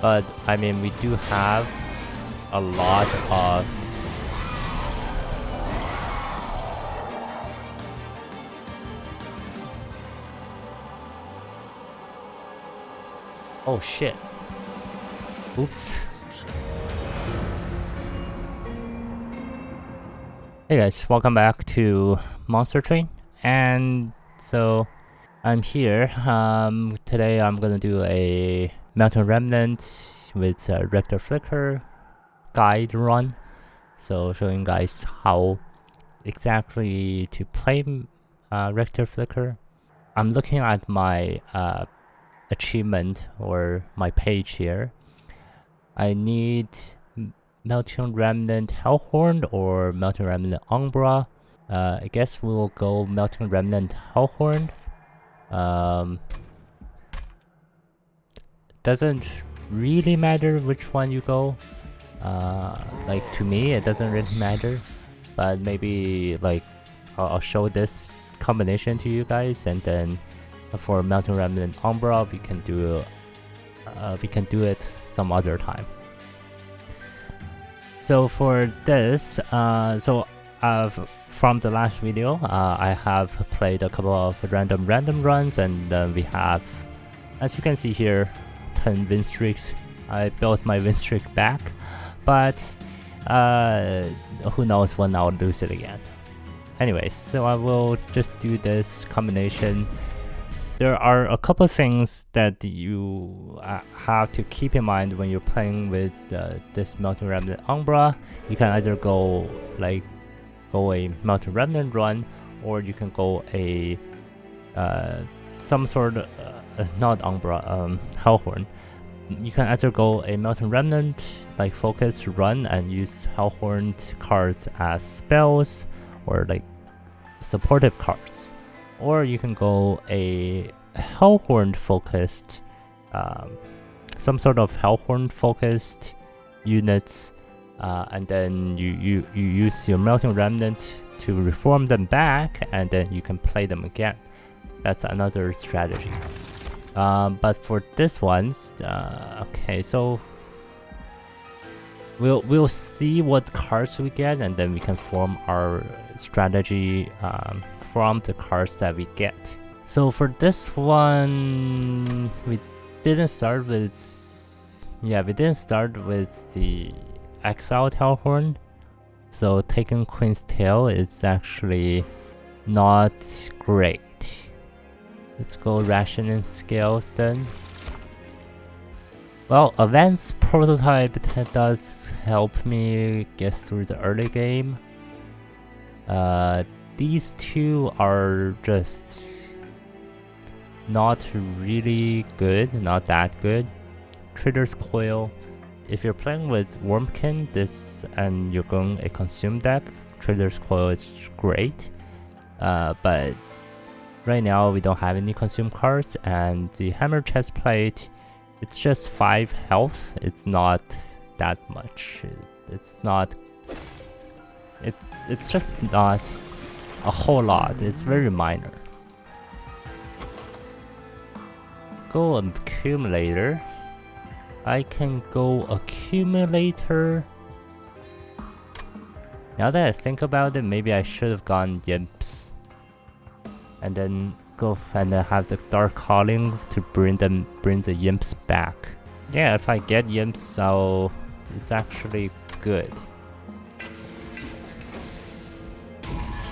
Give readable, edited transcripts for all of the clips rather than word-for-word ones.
But I mean, we do have a lot of oh shit. Oops. Hey guys, welcome back to Monster Train. And so I'm here. Today I'm gonna do a Mountain Remnant with Rector Flicker guide run. So showing guys how exactly to play Rector Flicker. I'm looking at my achievement or my page here. I need Mountain Remnant Hellhorn or Mountain Remnant Umbra. I guess we will go Mountain Remnant Hellhorn. Doesn't really matter which one you go. Like to me, it doesn't really matter. But maybe like I'll show this combination to you guys, and then for Mountain Remnant Umbra, we can do it some other time. So for this, from the last video, I have played a couple of random runs, and we have, as you can see here, 10 win streaks. I built my win streak back, but who knows when I'll lose it again. Anyways, so I will just do this combination. There are a couple things that you have to keep in mind when you're playing with this Mountain Remnant Umbra. You can either go a Mountain Remnant run, or you can go a some sort of not Umbra, Hellhorn. You can either go a Mountain Remnant like focus run and use Hellhorn cards as spells or like supportive cards, or you can go a Hellhorn focused, some sort of Hellhorn focused units, and then you use your Mountain Remnant to reform them back, and then you can play them again. That's another strategy. But for this one, okay, so we'll see what cards we get, and then we can form our strategy from the cards that we get. So for this one, we didn't start with the exiled Hellhorn. So taking Queen's Tail is actually not great. Let's go Rationing Scales then. Well, Advanced Prototype does help me get through the early game. These two are just not really good, not that good. Trader's Coil. If you're playing with Wormkin, and you're going a consume deck, Trader's Coil is great. But right now we don't have any consume cards, and the Hammer Chestplate, it's just 5 health. It's not that much. It's just not a whole lot. It's very minor. Go Accumulator. I can go Accumulator. Now that I think about it, maybe I should have gone Yimps, and then go and have the Dark Calling to bring the Yimps back. Yeah, if I get Yimps, it's actually good.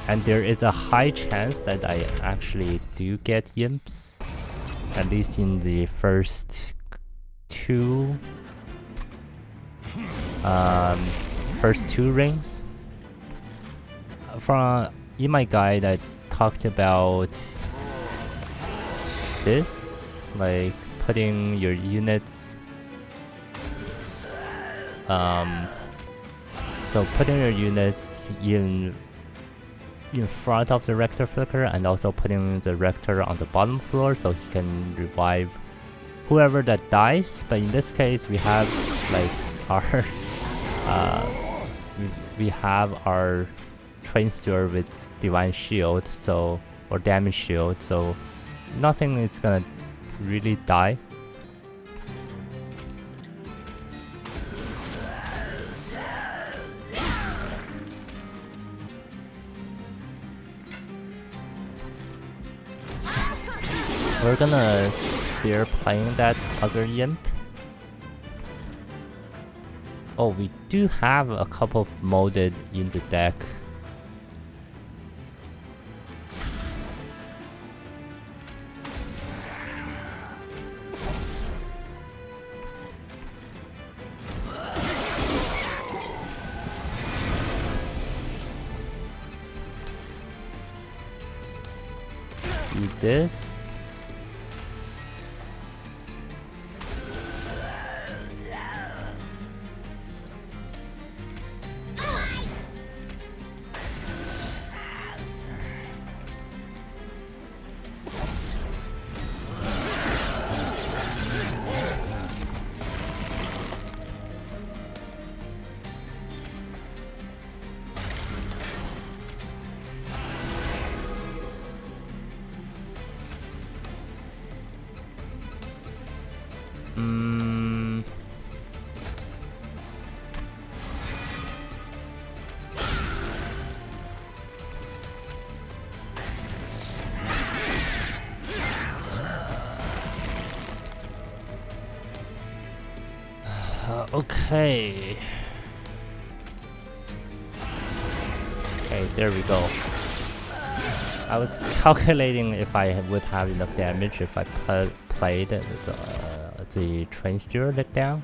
And there is a high chance that I actually do get Yimps, at least in the first two rings. In my guide, I talked about this, like putting your units, so putting your units in front of the Rector Flicker, and also putting the Rector on the bottom floor so he can revive whoever that dies. But in this case, we have like our we have our Train Steward with Divine Shield, so or Damage Shield, so nothing is gonna really die. we're gonna steer playing that other imp. Oh, we do have a couple of molded in the deck. Do this. Okay. Okay, there we go. I was calculating if I would have enough damage if I played the train steer deck down.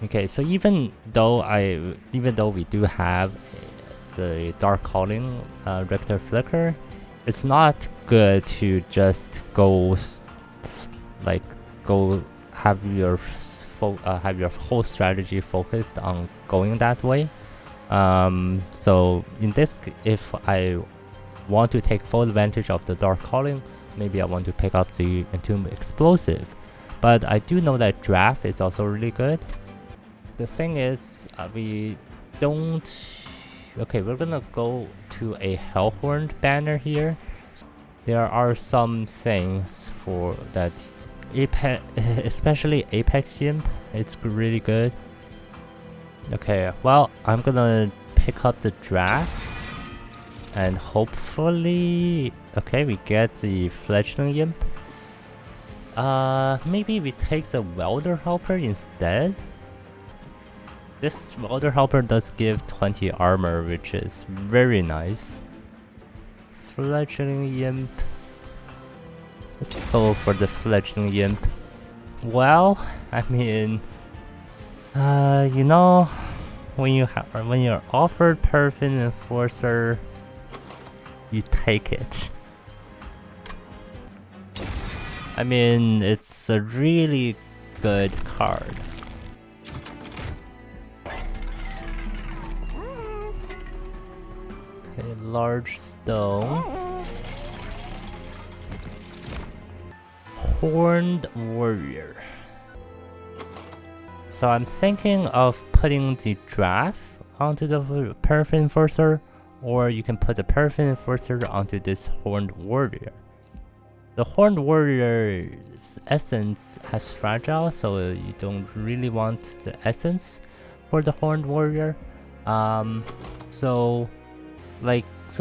Okay, so even though we do have the Dark Calling Rector Flicker, it's not good to just go have your whole strategy focused on going that way. So in this, if I want to take full advantage of the Dark Calling, maybe I want to pick up the Entomb Explosive. But I do know that Draft is also really good. The thing is, we don't... Okay, we're gonna go to a Hellhorn banner here. There are some things for that especially Apex Imp, it's really good. Okay, well, I'm gonna pick up the Draft and hopefully... Okay, we get the Fledgling Imp. Maybe we take the Welder Helper instead. This Welder Helper does give 20 armor, which is very nice. Fledgling Imp. Let's go for the Fledgling Imp. Well, I mean, you know, when you're offered Perfect Enforcer, you take it. I mean, it's a really good card. Okay, large stone. Horned Warrior. So I'm thinking of putting the Draft onto the Perfect Enforcer, or you can put the Perfect Enforcer onto this Horned Warrior. The Horned Warrior's essence has fragile, so you don't really want the essence for the Horned Warrior. So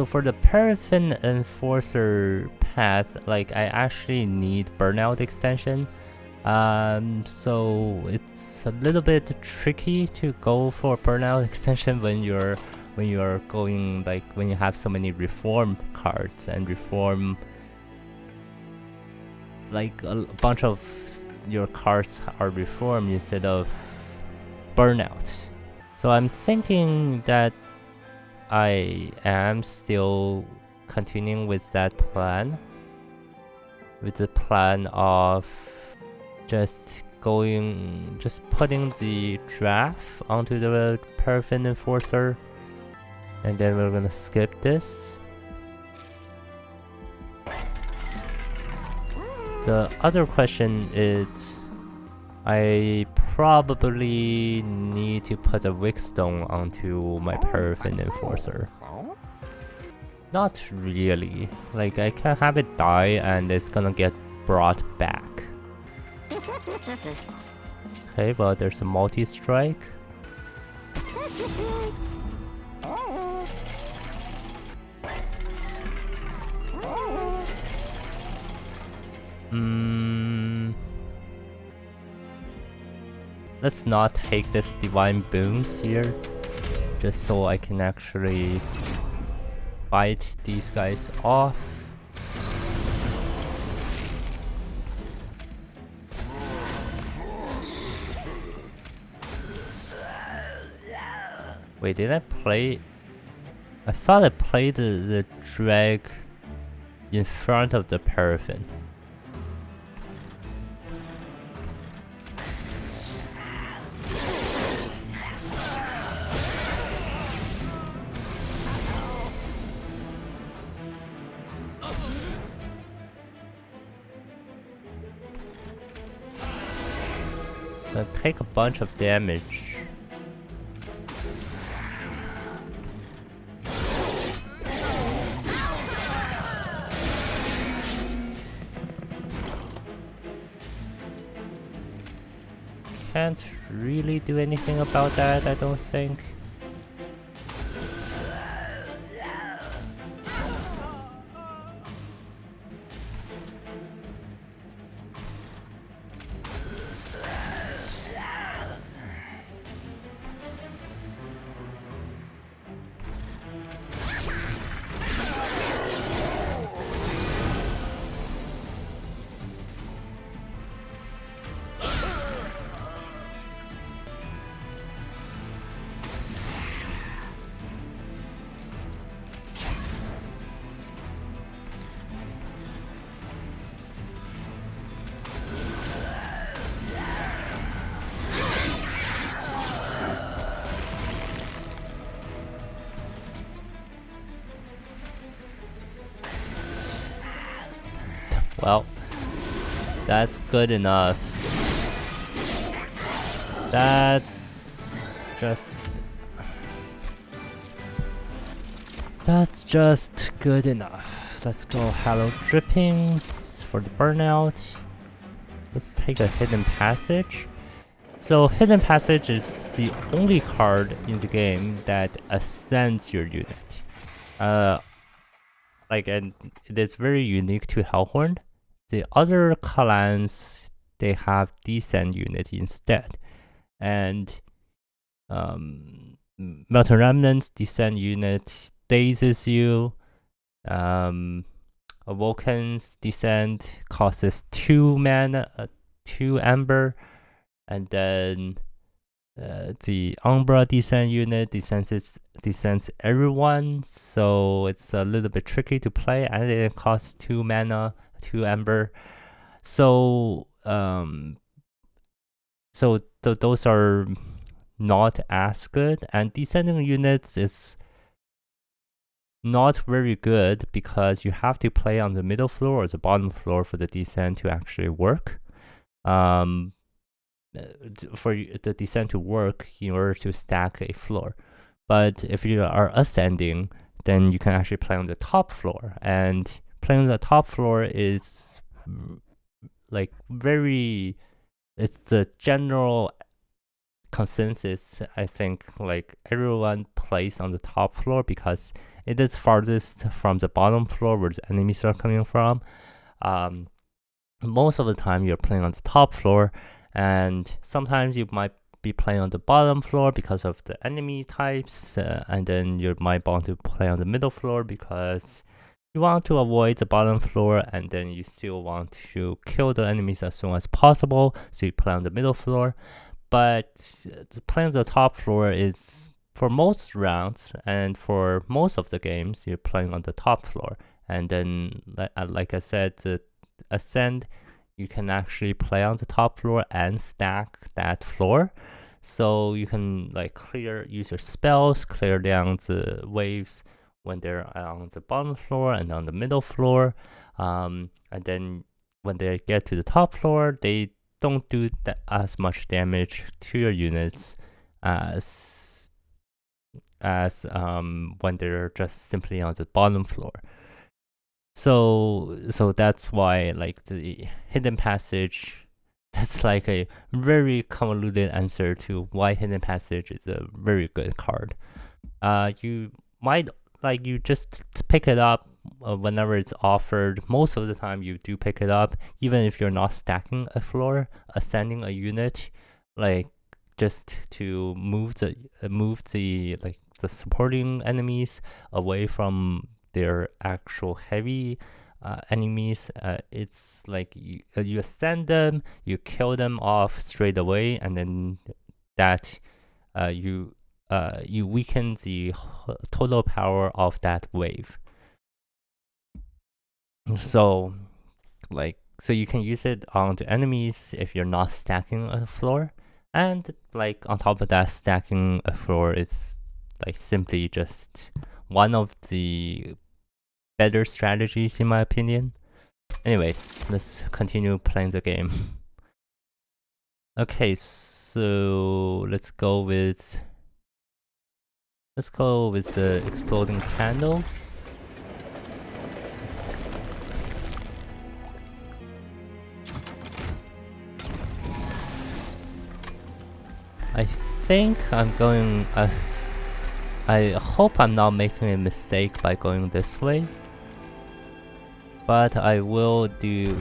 for the Perfect Enforcer path, like I actually need Burnout extension. So it's a little bit tricky to go for Burnout extension when you're going, like, when you have so many reform cards and reform, like a bunch of your cards are reformed instead of Burnout. So I'm thinking that I am still continuing with that plan, with the plan of just putting the Draft onto the Perfect Enforcer, and then we're gonna skip this. The other question is, I probably need to put a Wickstone onto my Perfect Enforcer. Not really. Like, I can have it die and it's gonna get brought back. Okay, well, there's a multi-strike. Let's not take this divine booms here, just so I can actually fight these guys off. Wait, did I play? I thought I played the drag in front of the paraffin. I take a bunch of damage. Can't really do anything about that, I don't think. Well, that's good enough. That's just good enough. Let's go Hallowed Drippings for the burnout. Let's take a Hidden Passage. So Hidden Passage is the only card in the game that ascends your unit. And it is very unique to Hellhorn. The other clans, they have descent unit instead. And Melting Remnant's descent unit dazes you. Awoken's descent costs 2 mana, 2 ember. And then the Umbra descent unit descends everyone, so it's a little bit tricky to play, and it costs 2 mana, 2 ember. So those are not as good, and descending units is not very good because you have to play on the middle floor or the bottom floor for the descent to actually work. For the descent to work in order to stack a floor. But if you are ascending, then you can actually play on the top floor, and playing on the top floor is like it's the general consensus. I think like everyone plays on the top floor because it is farthest from the bottom floor where the enemies are coming from. Most of the time you're playing on the top floor, and sometimes you might be playing on the bottom floor because of the enemy types, and then you might want to play on the middle floor because you want to avoid the bottom floor, and then you still want to kill the enemies as soon as possible, so you play on the middle floor. But playing the top floor is, for most rounds and for most of the games, you're playing on the top floor. And then, like I said, the ascend, you can actually play on the top floor and stack that floor. So you can like use your spells, clear down the waves when they're on the bottom floor and on the middle floor. And then when they get to the top floor, they don't do as much damage to your units as when they're just simply on the bottom floor. So that's why like the Hidden Passage, that's like a very convoluted answer to why Hidden Passage is a very good card. You might you just pick it up whenever it's offered, most of the time you do pick it up, even if you're not stacking a floor, ascending a unit, like just to move the like the supporting enemies away from their actual heavy enemies. It's like you ascend them, you kill them off straight away, and then that you weaken the total power of that wave. So you can use it on the enemies if you're not stacking a floor, and like on top of that, stacking a floor is like simply just one of the better strategies in my opinion. Anyways, let's continue playing the game. Okay, so let's go with the exploding candles. I think I'm going. I hope I'm not making a mistake by going this way, but I will do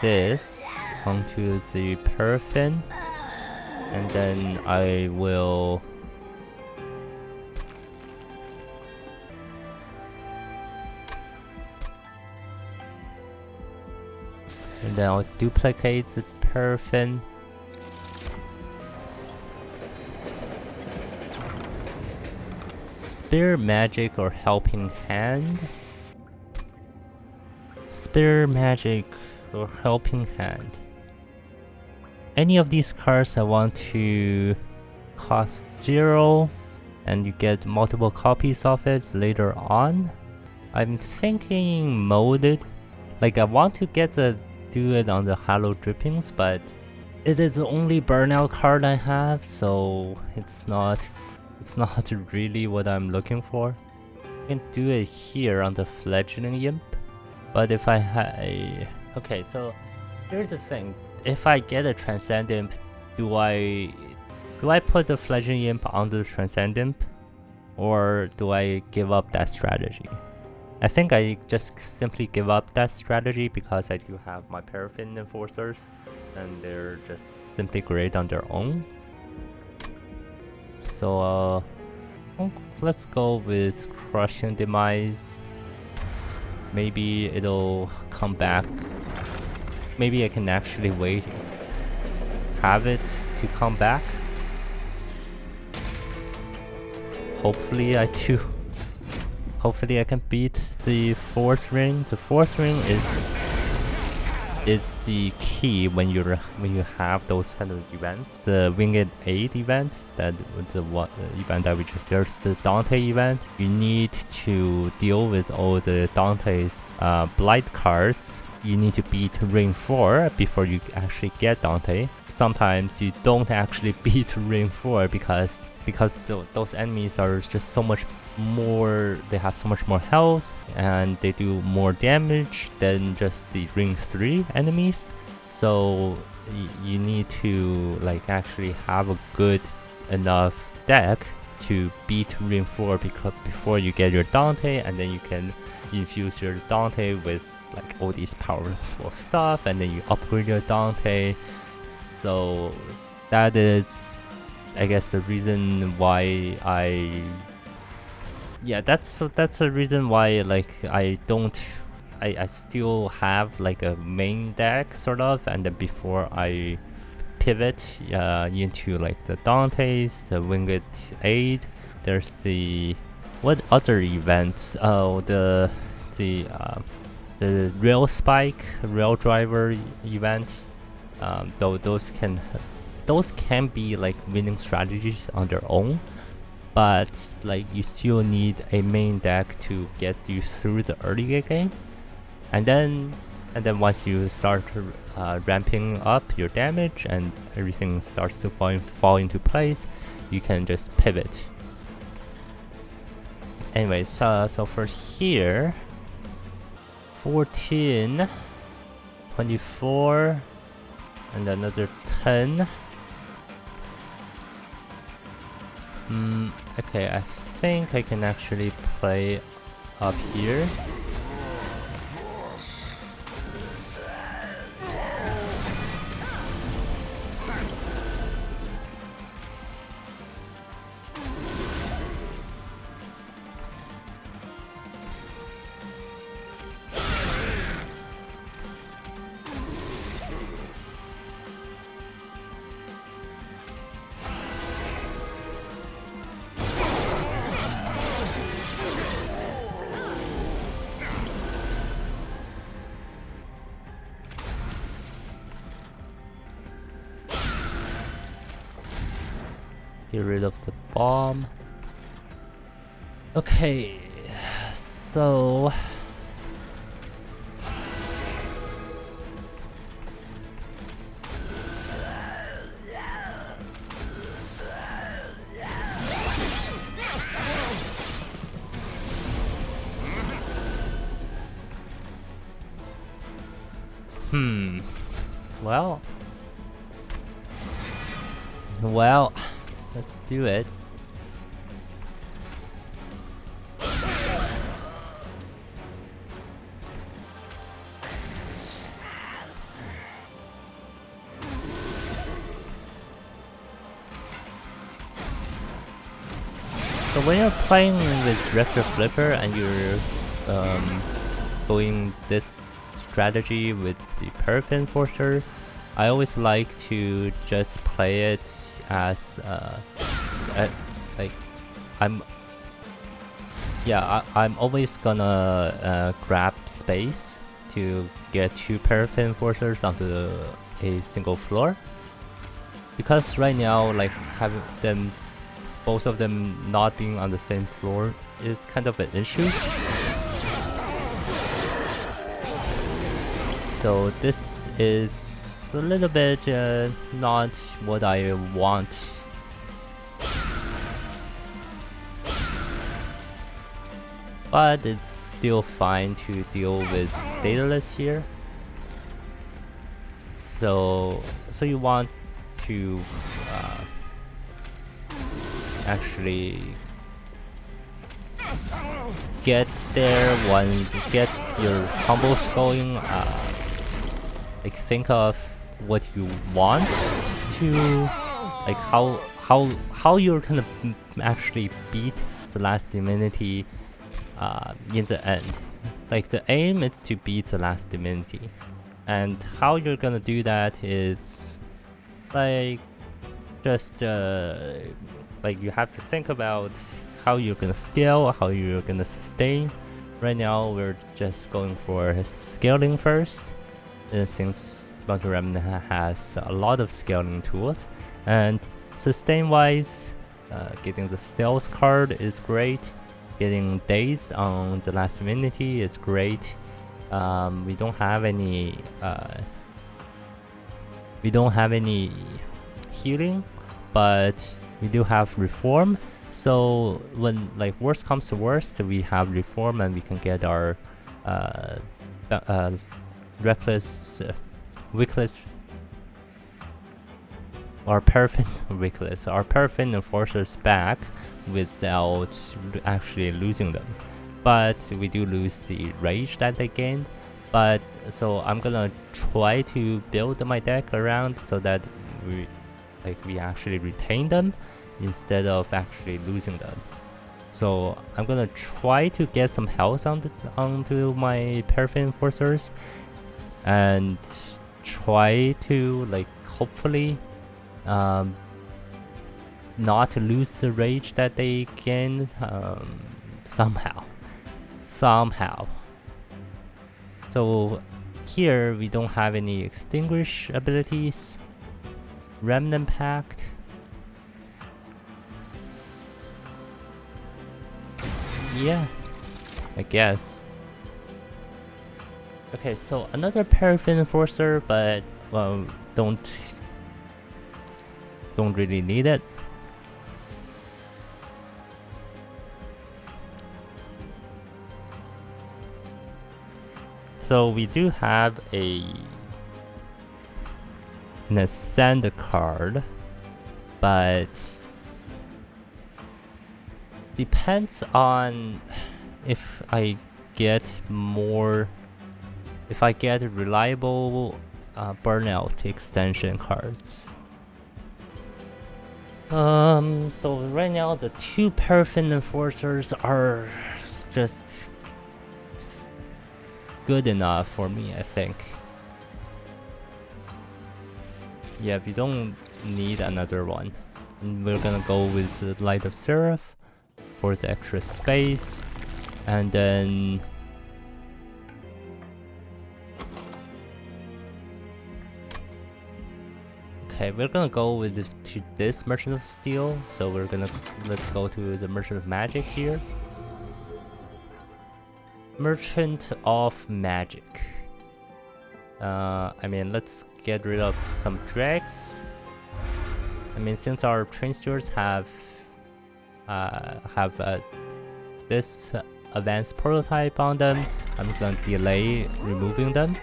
this onto the paraffin, and then I will I'll duplicate the paraffin. Spear magic or helping hand. Spear magic or helping hand. Any of these cards I want to cost 0 and you get multiple copies of it later on. I'm thinking molded. Like I want to do it on the Hollow Drippings, but it is the only burnout card I have, so it's not really what I'm looking for. I can do it here on the Fledgling Imp, but if okay, so here's the thing. If I get a Transcend Imp, do I put the Fledgling Imp on the Transcend Imp, or do I give up that strategy? I think I just simply give up that strategy because I do have my Paraffin Enforcers, and they're just simply great on their own. So let's go with Crushing Demise. Maybe it'll come back. Maybe I can actually have it to come back. Hopefully I do. Hopefully I can beat the 4th ring. The 4th ring is the key when you have those kind of events. The Winged Aid event, the event that we just there's the Dante event. You need to deal with all the Dante's blight cards. You need to beat ring 4 before you actually get Dante. Sometimes you don't actually beat ring 4 because those enemies are just so much more, they have so much more health and they do more damage than just the ring 3 enemies. So you need to like actually have a good enough deck to beat ring 4 before you get your Dante, and then you can infuse your Dante with like all these powerful stuff, and then you upgrade your Dante. So that is, I guess, the reason why that's the reason why like I still have like a main deck sort of, and then before I pivot into like the Dantes, the Winged Aid, there's the what other events? Oh, the Rail Spike, Rail Driver event. Though those can be like winning strategies on their own, but like you still need a main deck to get you through the early game, and then once you start ramping up your damage and everything starts to fall into place, you can just pivot. Anyways, so for here, 14, 24, and another 10. Okay, I think I can actually play up here. Get rid of the bomb. Okay, so well, let's do it. So when you're playing with Rector Flipper and you're going this strategy with the Perf Enforcer, I always like to just play it as like I'm always gonna grab space to get 2 Perf Enforcers onto a single floor, because right now like having them, both of them not being on the same floor is kind of an issue. So this is a little bit not what I want. But it's still fine to deal with Daedalus here. So you want to actually get there once, get your combos going. Like think of what you want to, like how you're gonna actually beat the Last Divinity in the end. Like the aim is to beat the Last Divinity, and how you're gonna do that is like just like you have to think about how you're gonna scale, how you're gonna sustain. Right now we're just going for scaling first, since Bounty Remnant has a lot of scaling tools. And sustain wise, getting the stealth card is great, getting days on the Last Divinity is great. We don't have any healing, but we do have reform. So when like worst comes to worst, we have reform and we can get our reckless, wickless, or perfect wickless, our perfect enforcers back without actually losing them. But we do lose the rage that they gained. But so I'm gonna try to build my deck around so that we actually retain them instead of actually losing them. So I'm gonna try to get some health onto my Paraffin Enforcers and try to like hopefully not lose the rage that they gain somehow. So here we don't have any extinguish abilities. Remnant Pact. Yeah, I guess. Okay, so another Paraffin Enforcer, but well, don't really need it. So we do have an Ascend card, but depends on if I get more, if I get reliable burnout extension cards. So right now the 2 Paraffin Enforcers are just good enough for me, I think. Yeah, we don't need another one. And we're gonna go with the Light of Seraph for the extra space, and then okay, we're gonna go with to this Merchant of Steel. So let's go to the Merchant of Magic here. Merchant of Magic. I mean, let's get rid of some dregs. I mean, since our train stewards have this advanced prototype on them, I'm gonna delay removing them.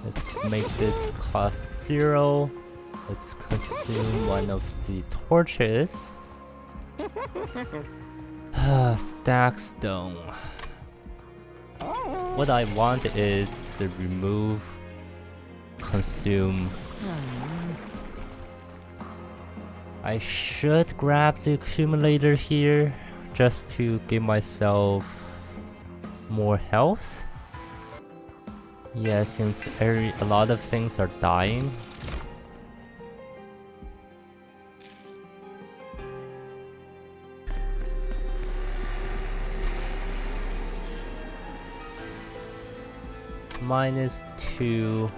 Let's make this cost 0. Let's consume one of the torches. Stack stone. What I want is to remove, consume. I should grab the accumulator here just to give myself more health. Yeah, since a lot of things are dying. -2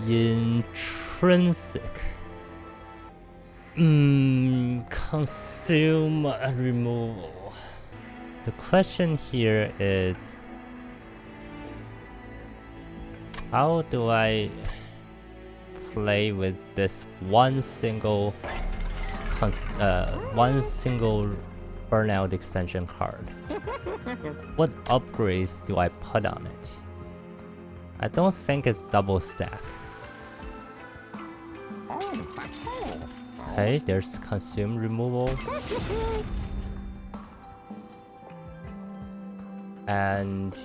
intrinsic. Consume and removal. The question here is, how do I play with this one single burnout extension card? What upgrades do I put on it? I don't think it's double stack. Okay, there's consume removal. And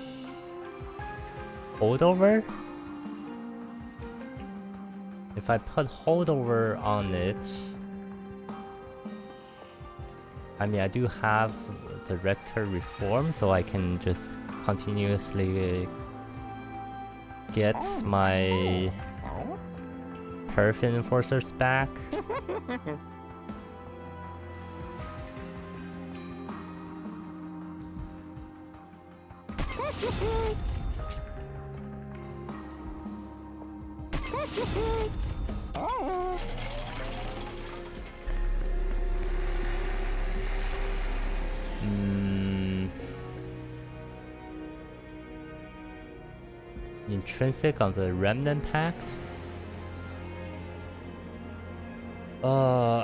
holdover? If I put holdover on it, I mean, I do have the Rector Reform, so I can just continuously get my Paraffin Enforcers back. Intrinsic on the Remnant Pact.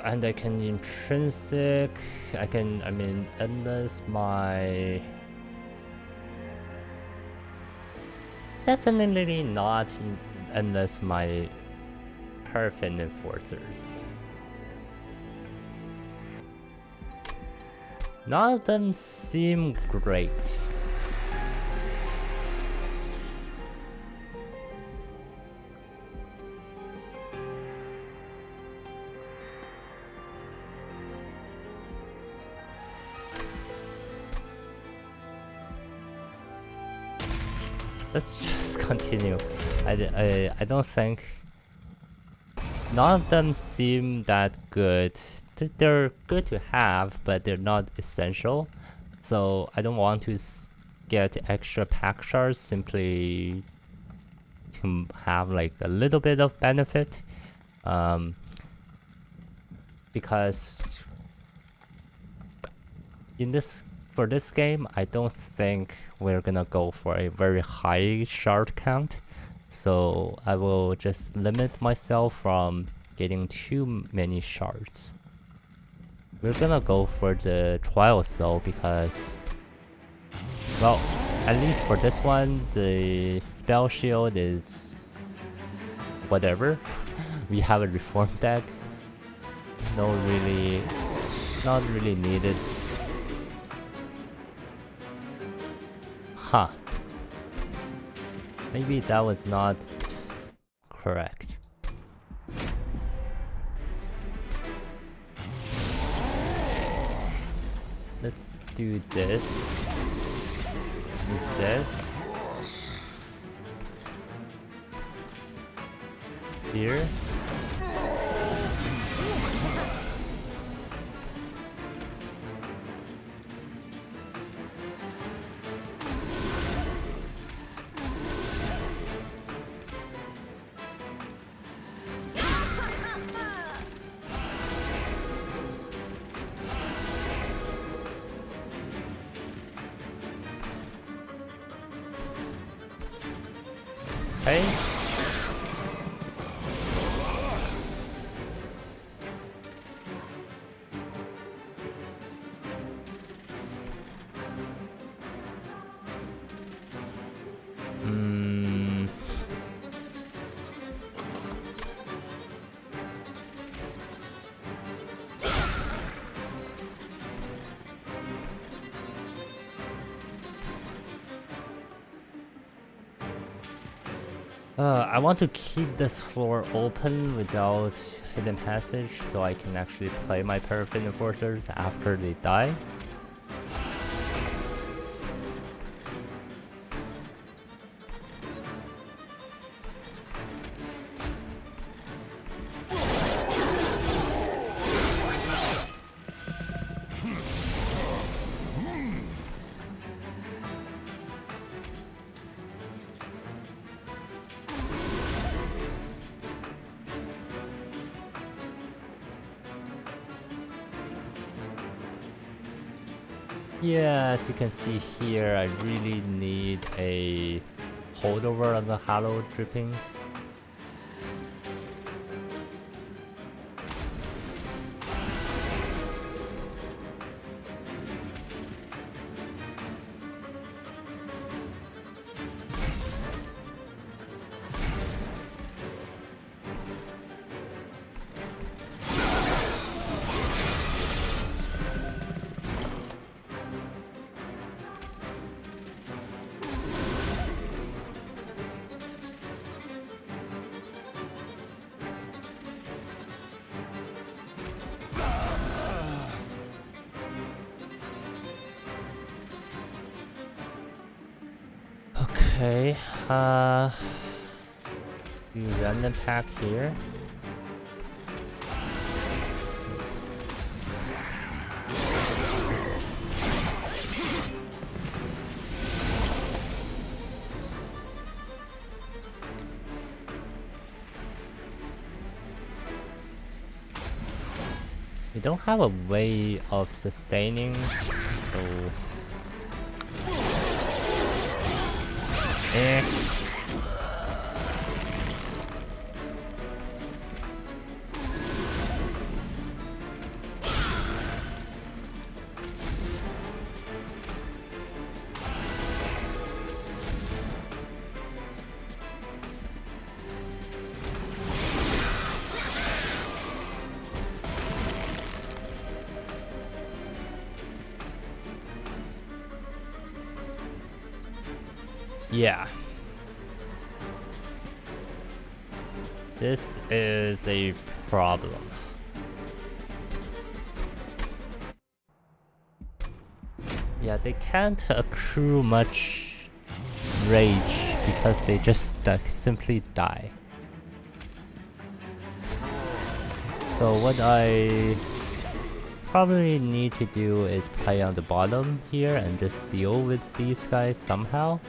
And I can intrinsic. I mean, endless my. Definitely not endless my Paraffin Enforcers. None of them seem great. Let's just continue. I don't think none of them seem that good. They're good to have, but they're not essential. So I don't want to get extra pack shards simply to have like a little bit of benefit. Because for this game, I don't think we're gonna go for a very high shard count, so I will just limit myself from getting too many shards. We're gonna go for the trials though, because, well, At least for this one, the spell shield is whatever. We have a reform deck. Not really needed. Huh. Maybe that was not correct. Let's do this instead. Here. Okay. I want to keep this floor open without hidden passage so I can actually play my Paraffin Enforcers after they die. Yeah, as you can see here, I really need a holdover of the Hollow Drippings. Okay, do random pack here. We don't have a way of sustaining, so yeah. This is a problem. Yeah, they can't accrue much rage because they just simply die. So what I probably need to do is play on the bottom here and just deal with these guys somehow.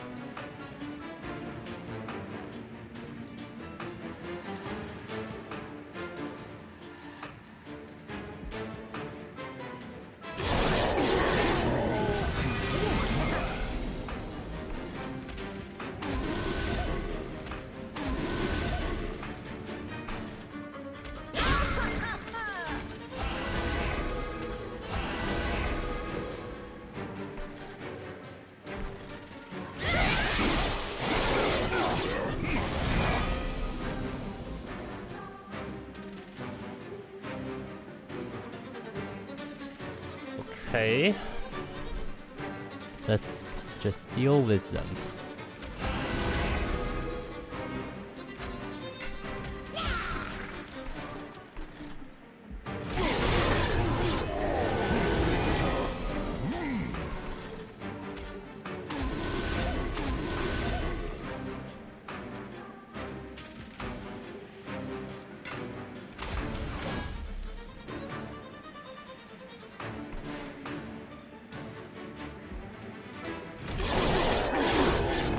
Okay. Let's just deal with them.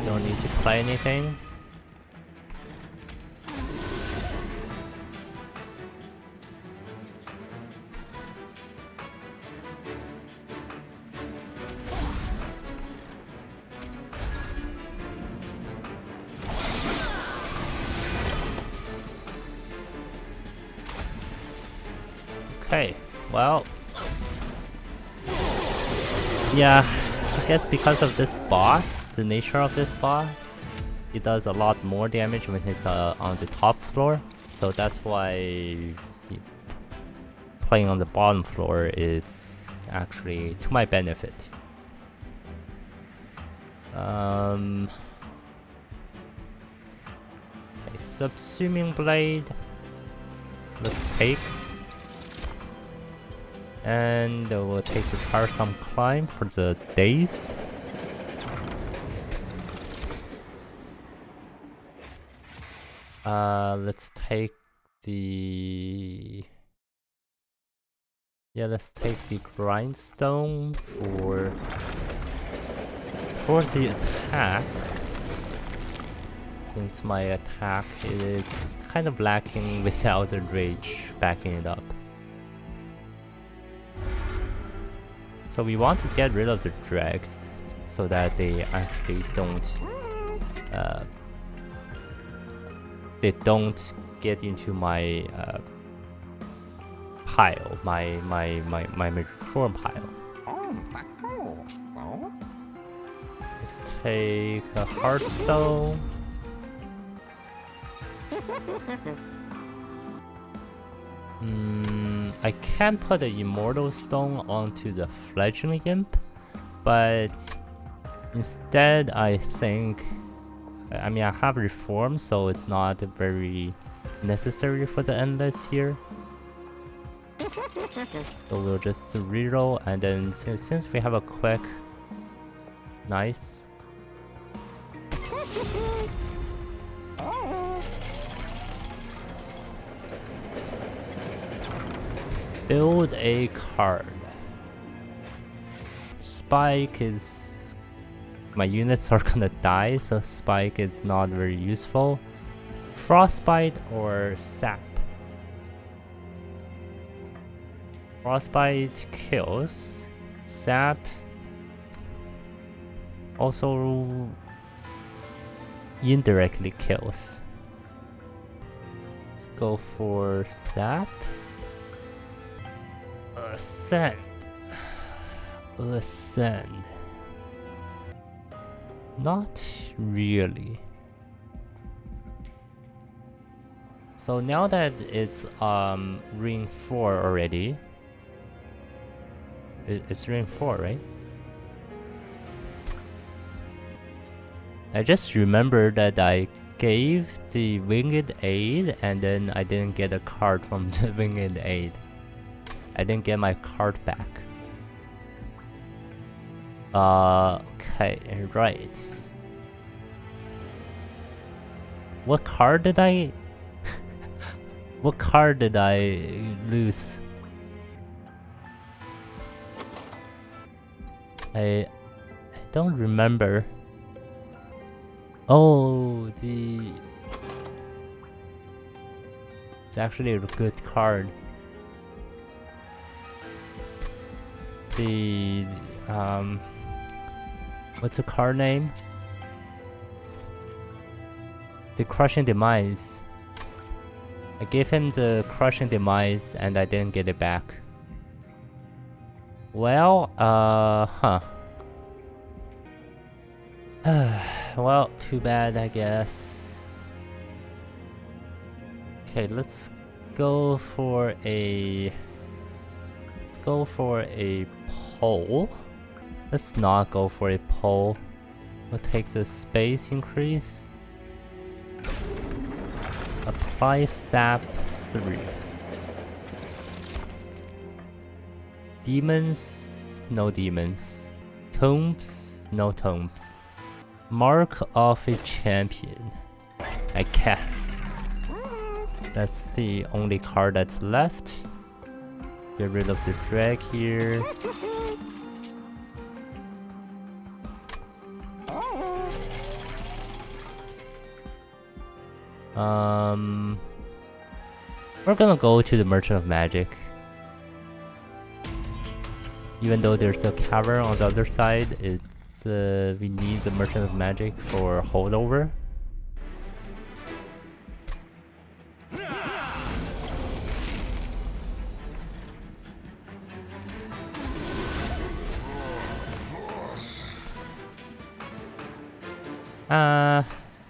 Don't need to play anything. Okay, well, yeah, I guess because of this boss, the nature of this boss, he does a lot more damage when he's on the top floor, so that's why playing on the bottom floor is actually to my benefit. Okay, subsuming blade, let's take. And we'll take the tiresome climb for the dazed. Let's take the grindstone for the attack. Since my attack is kind of lacking without the rage backing it up. So we want to get rid of the dregs so that they actually don't get into my pile, my reform pile. Let's take a heartstone. I can put an immortal stone onto the fledgling imp, but instead I think, I mean, I have reform, so it's not very necessary for the endless here. So we'll just reroll, and then since we have a quick, nice. Build a card. Spike is... my units are gonna die, so Spike is not very useful. Frostbite or Sap? Frostbite kills. Sap also indirectly kills. Let's go for Sap. Ascend. Ascend. Not really. So now that it's ring 4 already. It's ring 4, right? I just remembered that I gave the winged aid and then I didn't get a card from the winged aid. I didn't get my card back. Okay, right. What card did I... what card did I lose? I don't remember. Oh, it's actually a good card. What's the card name? The Crushing Demise. I gave him the Crushing Demise and I didn't get it back. Well, well, too bad, I guess. Okay, let's go for a pole. Let's not go for a pole. We'll take the space increase. Apply sap 3. Demons, no demons. Tombs, no tombs. Mark of a champion, I guess. That's the only card that's left. Get rid of the drag here. We're gonna go to the Merchant of Magic. Even though there's a cavern on the other side, it's we need the Merchant of Magic for holdover.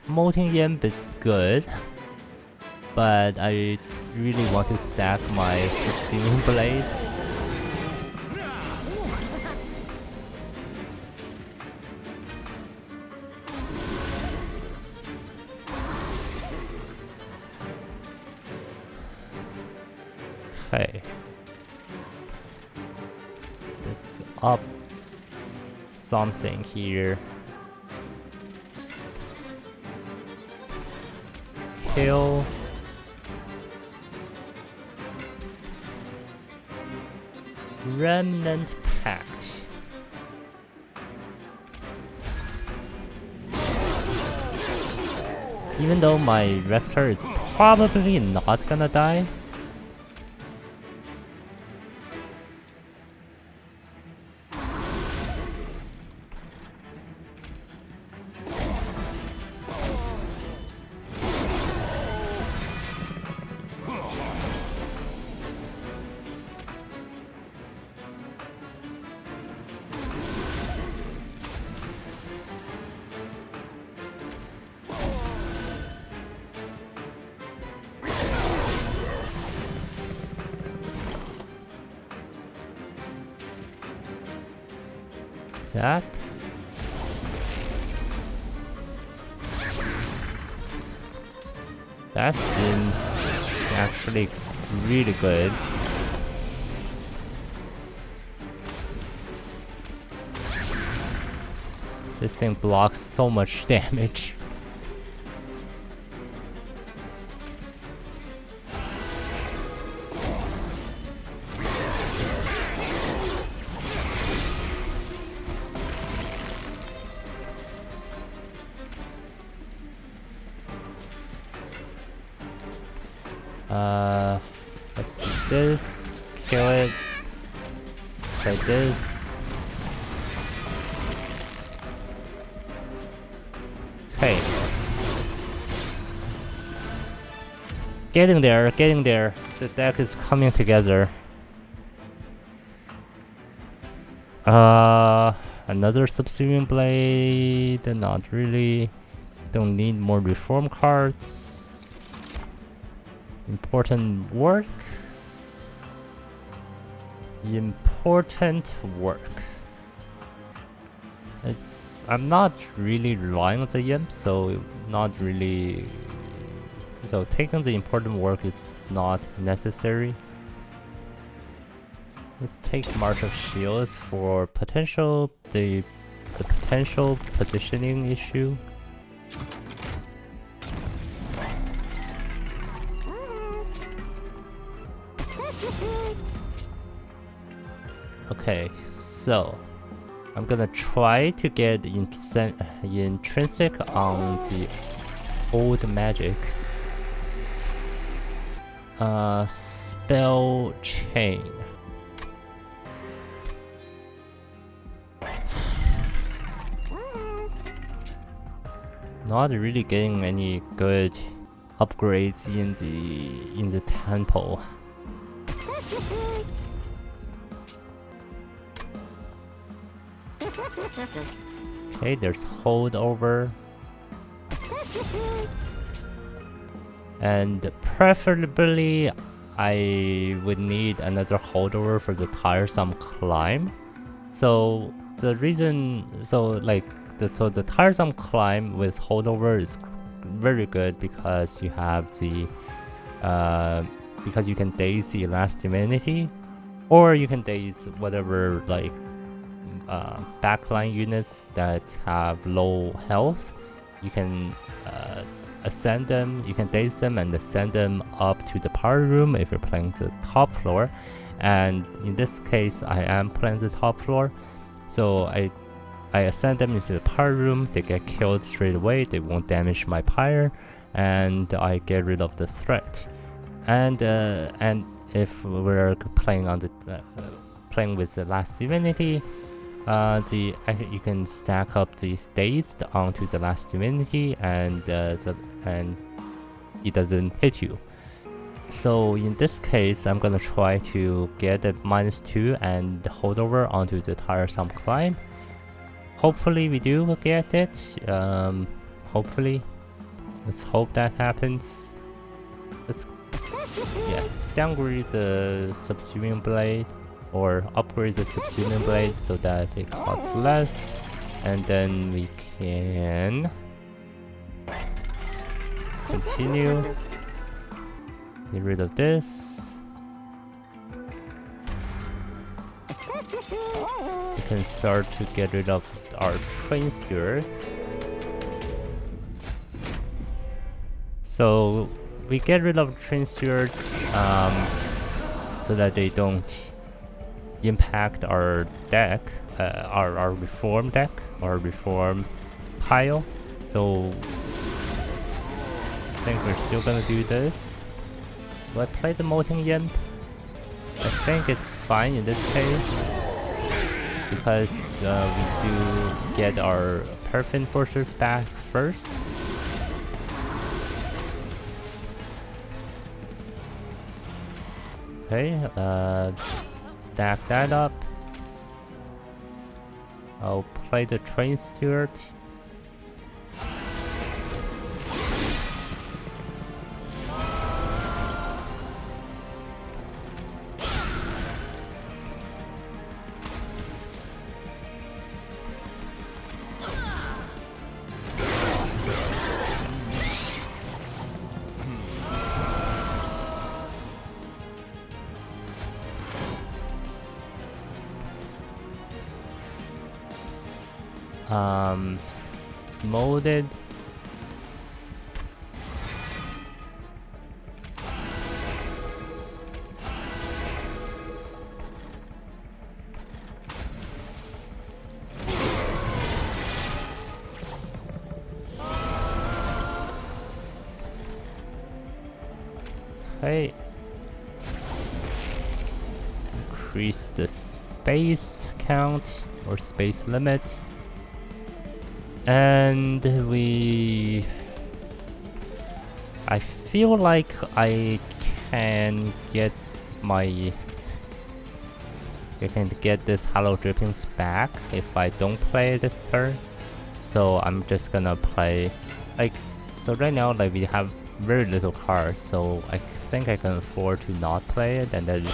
Molten Imp is good, but I really want to stack my Subsuming Blade. Okay. Let's up something here. Kill. Remnant Pact. Even though my Rector is probably not gonna die. That seems actually really good. This thing blocks so much damage. Let's do this, kill it, play this. Okay. Getting there, getting there. The deck is coming together. Another Subsuming Blade, not really. Don't need more reform cards. Important work. Important work. I'm not really relying on the Imp, so not really. So taking the important work is not necessary. Let's take March of Shields for the potential positioning issue. Okay, so I'm gonna try to get intrinsic on the old magic. Spell chain. Not really getting any good upgrades in the temple. Okay, there's holdover. And preferably I would need another holdover for the tiresome climb. So the reason, the tiresome climb with holdover is very good because you have the because you can daze the Last Divinity, or you can daze whatever backline units that have low health. You can ascend them, you can daze them and ascend them up to the party room if you're playing the top floor. And in this case, I am playing the top floor, so I ascend them into the party room. They get killed straight away, they won't damage my pyre, and I get rid of the threat. And if we're playing on the playing with the Last Divinity, you can stack up the dazed onto the Last Divinity, and it doesn't hit you. So in this case, I'm gonna try to get a -2 and hold over onto the tiresome climb. Hopefully we do get it. Hopefully, let's hope that happens. Let's downgrade the subsuming blade, or upgrade the subsuming blade so that it costs less, and then we can continue. Get rid of this. We can start to get rid of our train stewards. So we get rid of train stewards so that they don't impact our deck, our reform deck, or reform pile. So I think we're still gonna do this. Do I play the Molten Imp? I think it's fine in this case, because we do get our Perf Enforcers back first. Okay, stack that up. I'll play the Train Steward. It's molded. Okay. Increase the space count or space limit. And I feel like I can get this Hollow Drippings back if I don't play this turn. So I'm just gonna play, so right now we have very little cards, so I think I can afford to not play it and then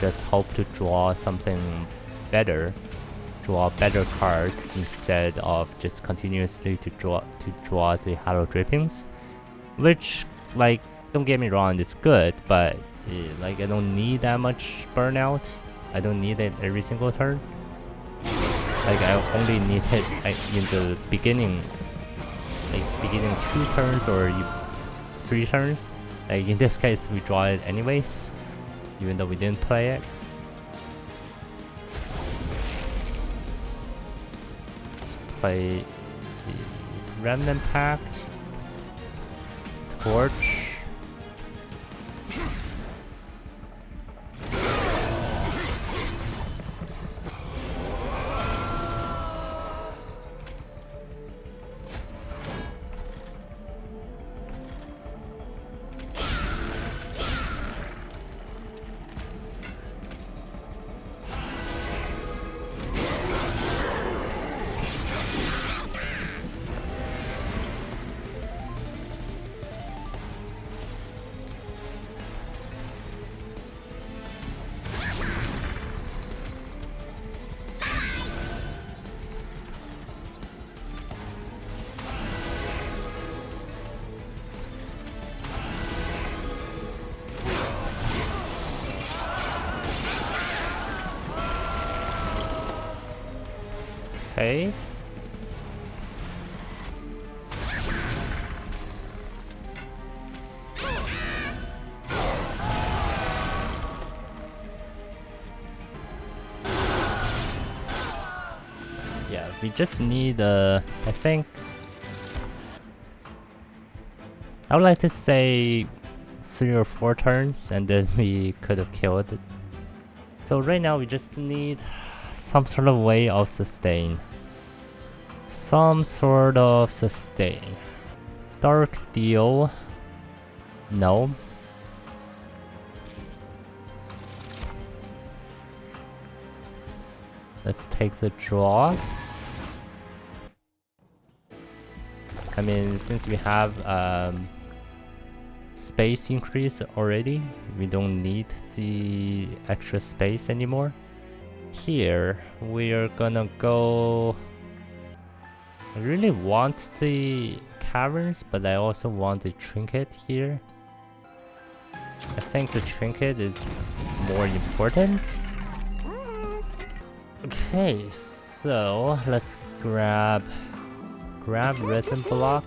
just hope to draw something better. Draw better cards instead of just continuously to draw the Hollow Drippings, which, don't get me wrong, it's good, but I don't need that much burnout. I don't need it every single turn. I only need it in the beginning, beginning 2 turns or 3 turns. In this case, we draw it anyways, even though we didn't play it. Play the Remnant Pact, Torch. Okay. Yeah, we just need I think I would like to say 3 or 4 turns and then we could have killed it. So right now we just need some sort of way of sustain. Some sort of sustain. Dark deal. No. Let's take the draw. I mean, since we have space increase already, we don't need the extra space anymore. Here, we are gonna go... I really want the caverns, but I also want the trinket here. I think the trinket is more important. Okay, so let's grab resin block.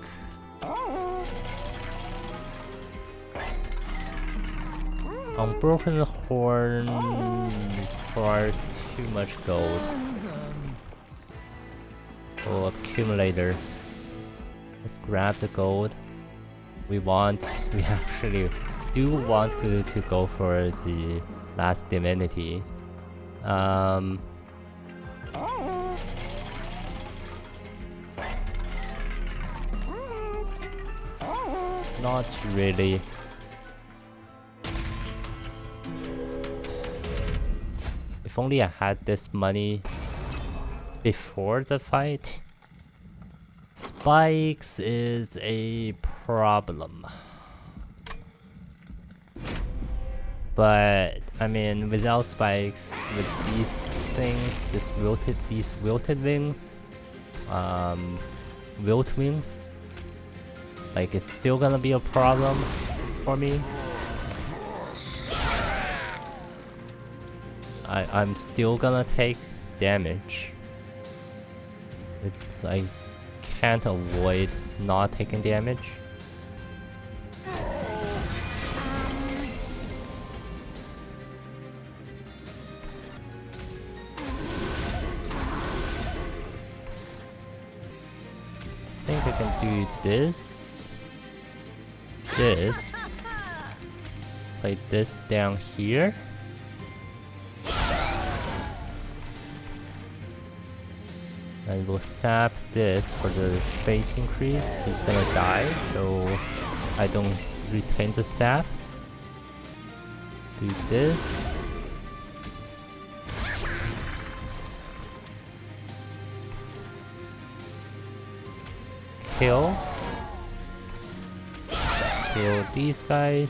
Unbroken horn requires too much gold. Oh, accumulator. Let's grab the gold. We actually do want to go for the Last Divinity. Not really. If only I had this money before the fight. Spikes is a problem. But I mean, without spikes, with these things, these wilted wings, wilt wings, like it's still gonna be a problem for me. I'm still gonna take damage. I can't avoid not taking damage. I think I can do this, play this down here. And we'll sap this for the space increase. He's gonna die, so I don't retain the sap. Let's do this. Kill these guys.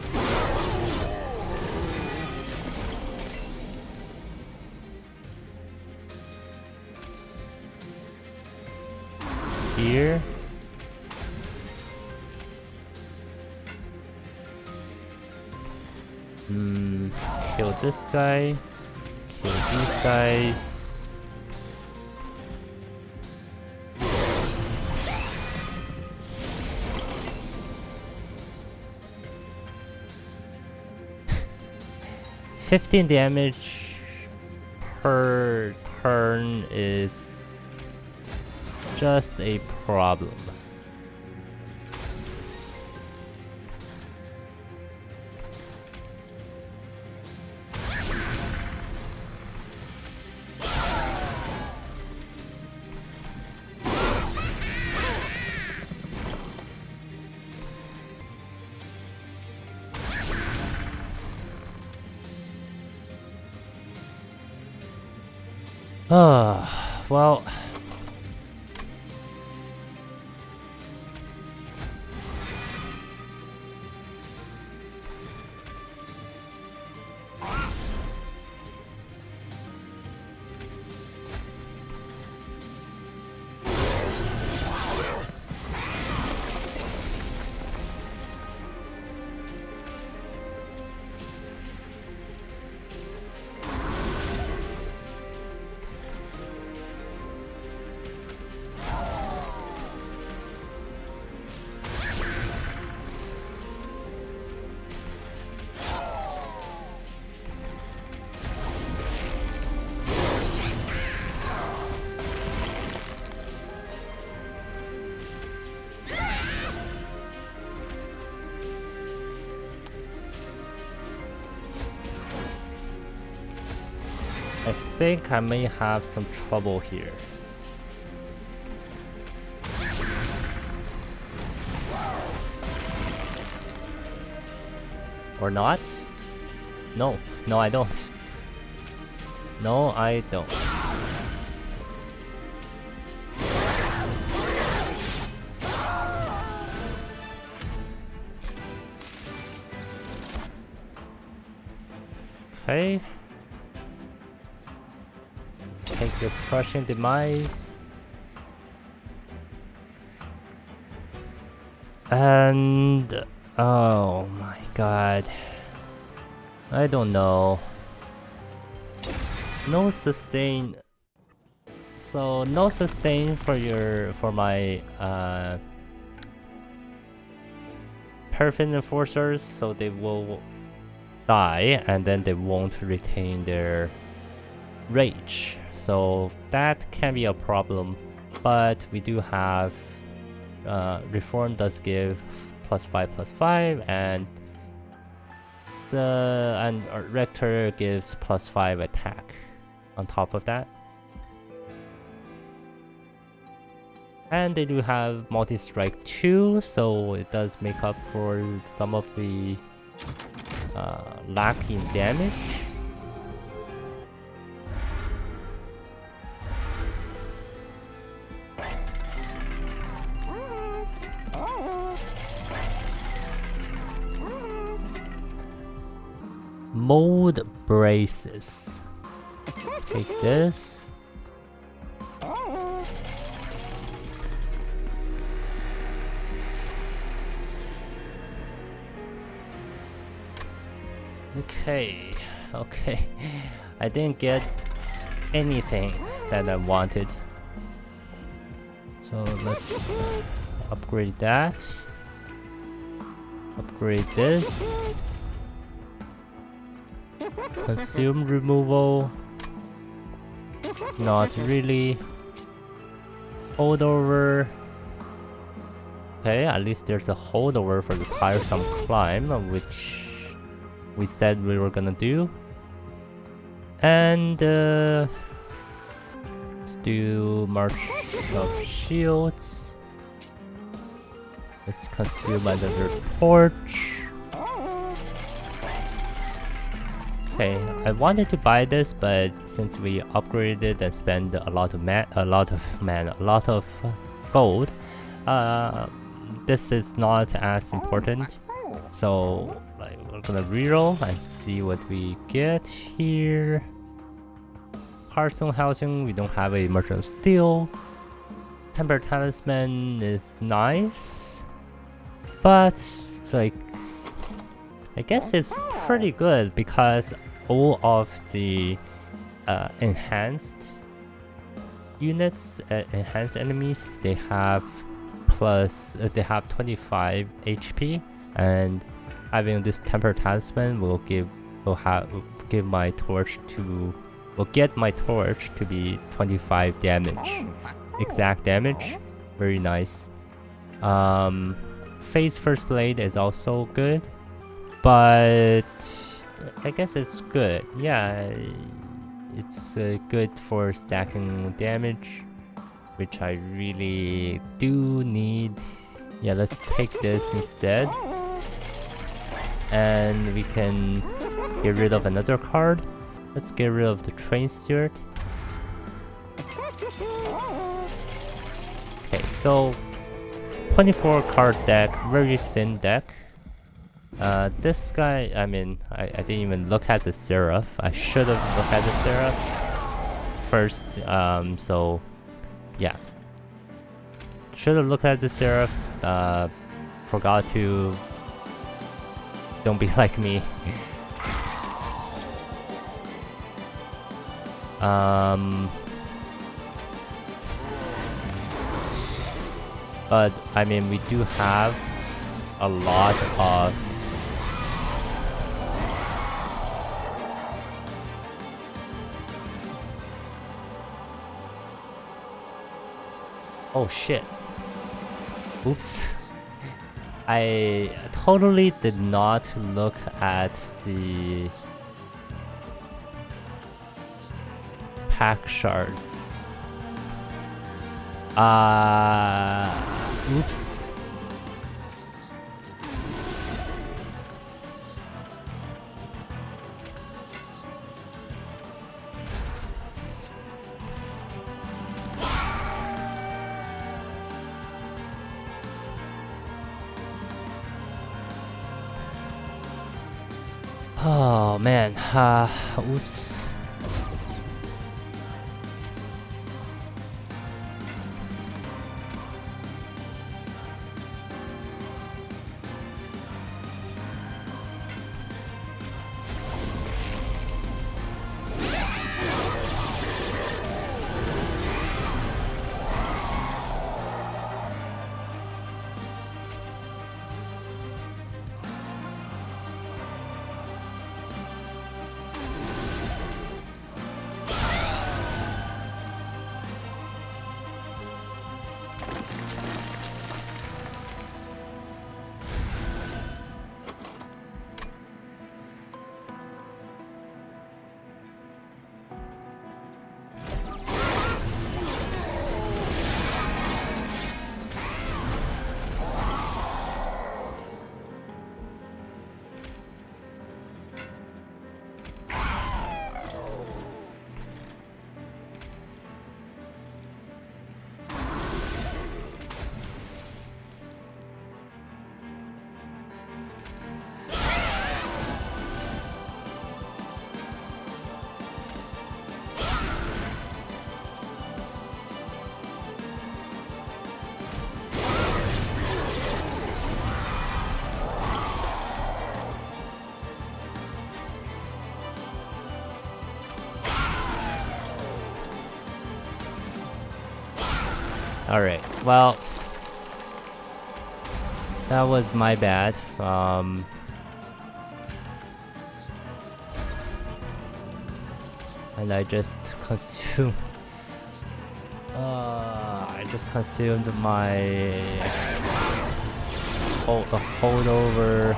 Here. Kill this guy. Kill these guys. $15 damage per turn is just a problem. Well, think I may have some trouble here. Or not? No, no I don't. No, I don't. Okay. Let's take your crushing demise. And oh my god. I don't know. No sustain. So no sustain for my Perfect Enforcers, so they will die and then they won't retain their rage. So that can be a problem. But we do have Reform does give +5/+5 and Rector gives +5 attack on top of that. And they do have multi-strike too, so it does make up for some of the lack in damage. Mold braces. Take this. Okay. I didn't get anything that I wanted. So let's upgrade that. Upgrade this. Consume removal. Not really. Holdover. Okay, at least there's a holdover for the tiresome climb, which we said we were gonna do. And let's do March of Shields. Let's consume another torch. Okay, I wanted to buy this, but since we upgraded it and spent a lot of gold, this is not as important. So like, we're gonna reroll and see what we get here. Hearthstone housing, we don't have a Merchant of Steel. Temper Talisman is nice, but like I guess it's pretty good because all of the enhanced units, enhanced enemies, they have 25 HP, and having this Temper Talisman will get my torch to be 25 damage, exact damage. Very nice. Phase First Blade is also good, but I guess it's good. Yeah, it's good for stacking damage, which I really do need. Yeah, let's take this instead. And we can get rid of another card. Let's get rid of the Train Steward. Okay, so 24 card deck, very thin deck. This guy, I mean, I didn't even look at the Seraph. I should have looked at the Seraph first. So yeah, should have looked at the Seraph. Forgot to. Don't be like me. But I mean, we do have a lot of oh shit. Oops. I totally did not look at the pack shards. Oops. Oh man, oops. Alright, well, that was my bad. And I just consumed. I just consumed my holdover.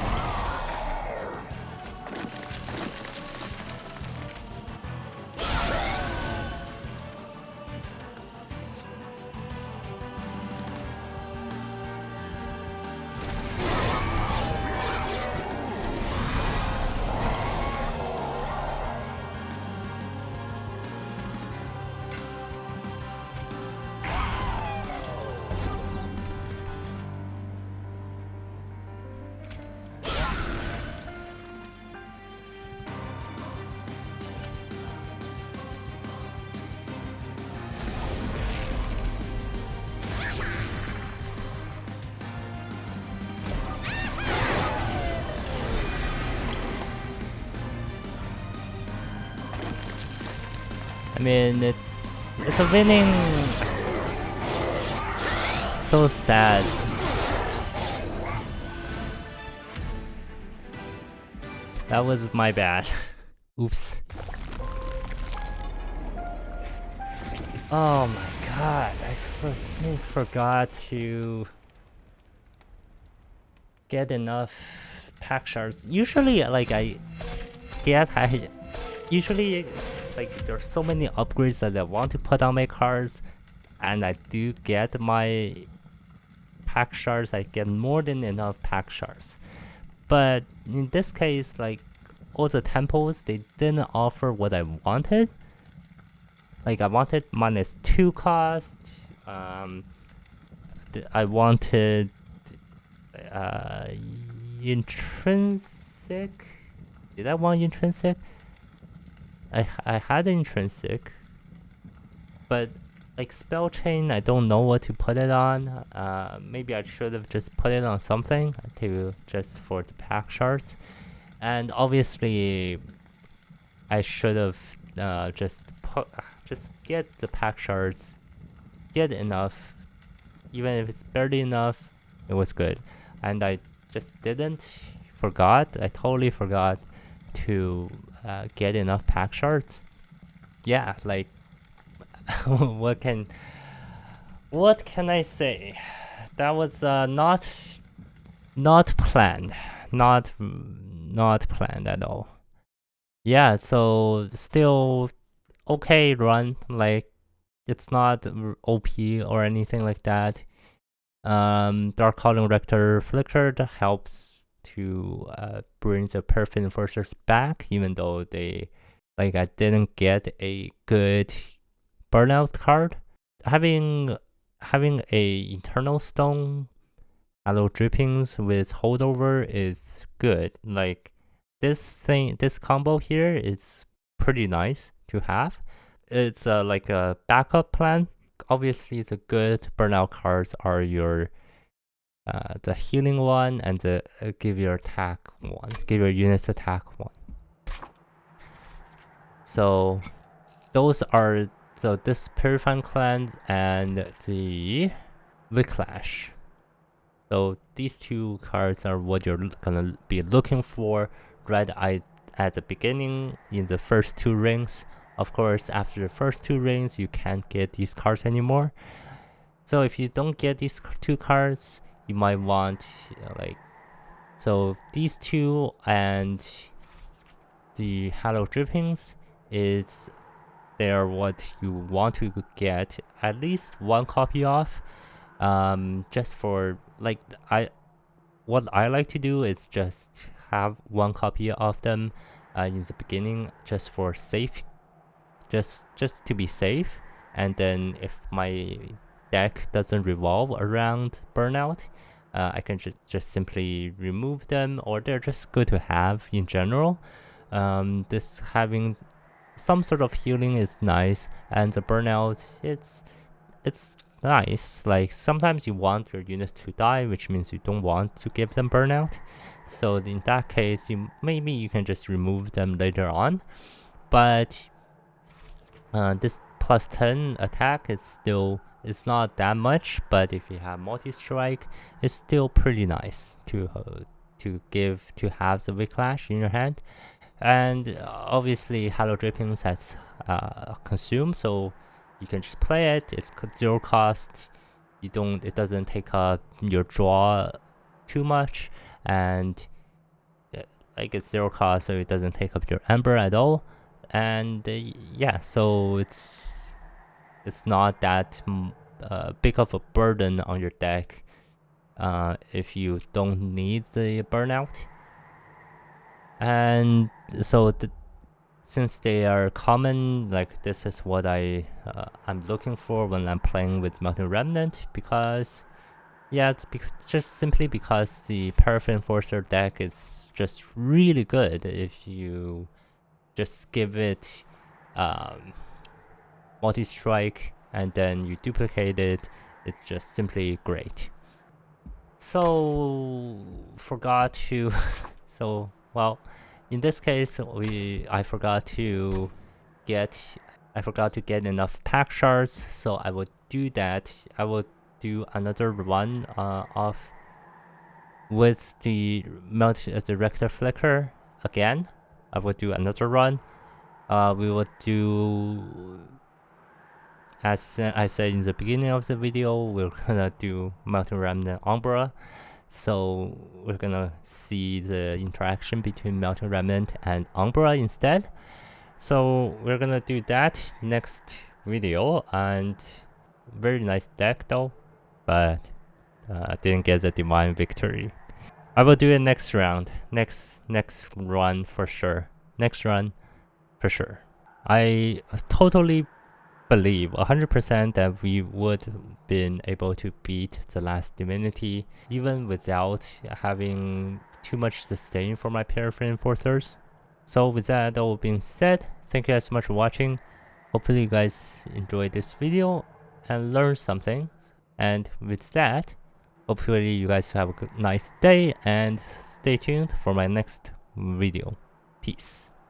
I mean, it's a winning. So sad. That was my bad. Oops. Oh my god, I forgot to get enough pack shards. Usually, like usually, like there's so many upgrades that I want to put on my cards, and I do get my pack shards. I get more than enough pack shards. But in this case, like all the temples, they didn't offer what I wanted. Like I wanted -2 cost. I wanted intrinsic. Did I want intrinsic? I had intrinsic, but like spell chain, I don't know what to put it on. Maybe I should have just put it on something to just for the pack shards, and obviously I should have just get the pack shards, get enough, even if it's barely enough. It was good, and I just didn't. I totally forgot to get enough pack shards. Yeah, like what can I say? That was not planned, not planned at all. Yeah, so still okay run. Like, it's not OP or anything like that. Dark Calling Rector Flicker helps to bring the Perfect Enforcers back, even though I didn't get a good burnout card. Having a Internal Stone Halo Drippings with Holdover is good. Like, this combo here is pretty nice to have. It's like a backup plan. Obviously, the good burnout cards are your the healing one and the give your attack one, give your units attack one. So those are this Purifying Cleanse and the Whiplash. So these two cards are what you're gonna be looking for right at the beginning in the first two rings. Of course, after the first two rings, you can't get these cards anymore. So if you don't get these two cards, you might want so these two and the Halo Drippings they are what you want to get at least one copy of. Just for what I like to do is just have one copy of them in the beginning, just for safe, just to be safe. And then if my deck doesn't revolve around burnout, I can just simply remove them, or they're just good to have in general. This having some sort of healing is nice, and the burnout, it's nice. Like, sometimes you want your units to die, which means you don't want to give them burnout. So in that case, maybe you can just remove them later on. But this plus 10 attack it's not that much, but if you have multi-strike, it's still pretty nice to have the Whiplash in your hand. And obviously Halo Drippings has consumed, so you can just play it. It's 0 cost. It doesn't take up your draw too much, and it's 0 cost, so it doesn't take up your Ember at all. And yeah, so it's not that big of a burden on your deck if you don't need the burnout. And so since they are common, like, this is what I'm looking for when I'm playing with Melting Remnant, because it's just simply because the Perfect Enforcer deck is just really good. If you just give it multi-strike and then you duplicate it, it's just simply great. So forgot to in this case I forgot to get enough pack shards, so I will do that. I will do another run with the Rector Flicker again. I will do another run. We will do, as I said in the beginning of the video, we're gonna do Melting Remnant Umbra. So we're gonna see the interaction between Melting Remnant and Umbra instead. So we're gonna do that next video. And very nice deck though, but didn't get the Divine Victory. I will do it next round, next run for sure. Next run for sure. I totally believe 100% that we would have been able to beat the Last Divinity even without having too much sustain for my Perfect Enforcers. So with that all being said, thank you guys so much for watching. Hopefully you guys enjoyed this video and learned something. And with that, hopefully you guys have a nice day, and stay tuned for my next video. Peace.